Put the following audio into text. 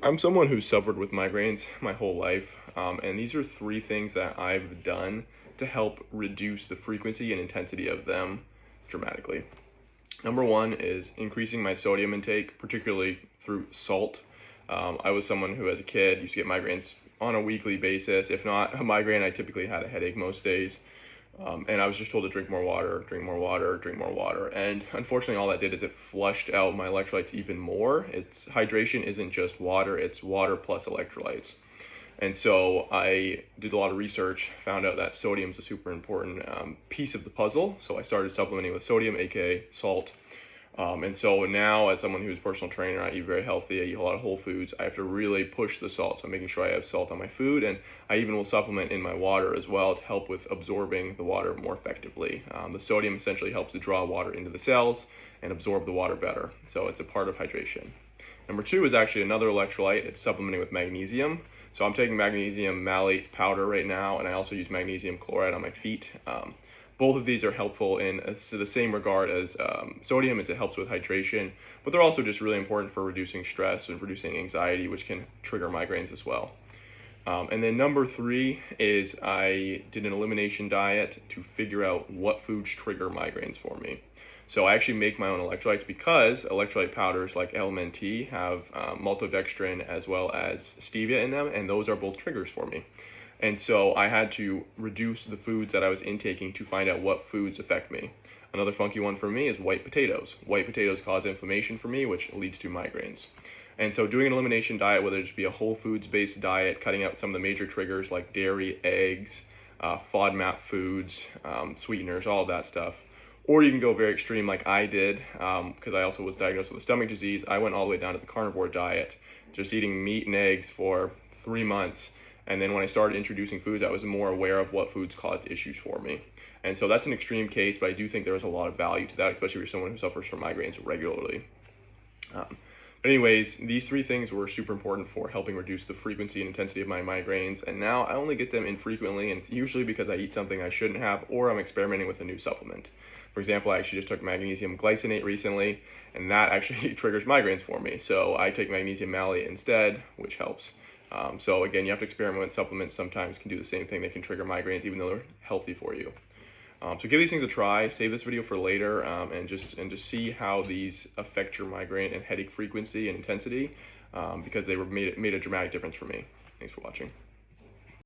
I'm someone who's suffered with migraines my whole life, and these are three things that I've done to help reduce the frequency and intensity of them dramatically. Number one is increasing my sodium intake, particularly through salt. I was someone who, as a kid, used to get migraines on a weekly basis. If not a migraine, I typically had a headache most days. And I was just told to drink more water, drink more water, drink more water. And unfortunately, all that did is it flushed out my electrolytes even more. Hydration isn't just water, it's water plus electrolytes. And so I did a lot of research, found out that sodium is a super important piece of the puzzle. So I started supplementing with sodium, aka salt. And so now, as someone who's a personal trainer, I eat very healthy, I eat a lot of whole foods. I have to really push the salt. So I'm making sure I have salt on my food, and I even will supplement in my water as well to help with absorbing the water more effectively. The sodium essentially helps to draw water into the cells and absorb the water better. So it's a part of hydration. Number two is actually another electrolyte. It's supplementing with magnesium. So I'm taking magnesium malate powder right now, and I also use magnesium chloride on my feet. Both of these are helpful in to the same regard as sodium, as it helps with hydration, but they're also just really important for reducing stress and reducing anxiety, which can trigger migraines as well. And then number three is I did an elimination diet to figure out what foods trigger migraines for me. So I actually make my own electrolytes because electrolyte powders like LMNT have maltodextrin as well as stevia in them, and those are both triggers for me. And so I had to reduce the foods that I was intaking to find out what foods affect me. Another funky one for me is white potatoes. White potatoes cause inflammation for me, which leads to migraines. And so doing an elimination diet, whether it just be a whole foods based diet, cutting out some of the major triggers like dairy, eggs, FODMAP foods, sweeteners, all of that stuff. Or you can go very extreme like I did, because I also was diagnosed with a stomach disease. I went all the way down to the carnivore diet, just eating meat and eggs for 3 months. And then when I started introducing foods, I was more aware of what foods caused issues for me. And so that's an extreme case, but I do think there is a lot of value to that, especially if you're someone who suffers from migraines regularly. But anyways, these three things were super important for helping reduce the frequency and intensity of my migraines. And now I only get them infrequently, and it's usually because I eat something I shouldn't have, or I'm experimenting with a new supplement. For example, I actually just took magnesium glycinate recently, and that actually triggers migraines for me. So I take magnesium malate instead, which helps. So again, you have to experiment with supplements. Sometimes can do the same thing. They can trigger migraines even though they're healthy for you. So give these things a try. Save this video for later, and just see how these affect your migraine and headache frequency and intensity, because they made a dramatic difference for me. Thanks for watching.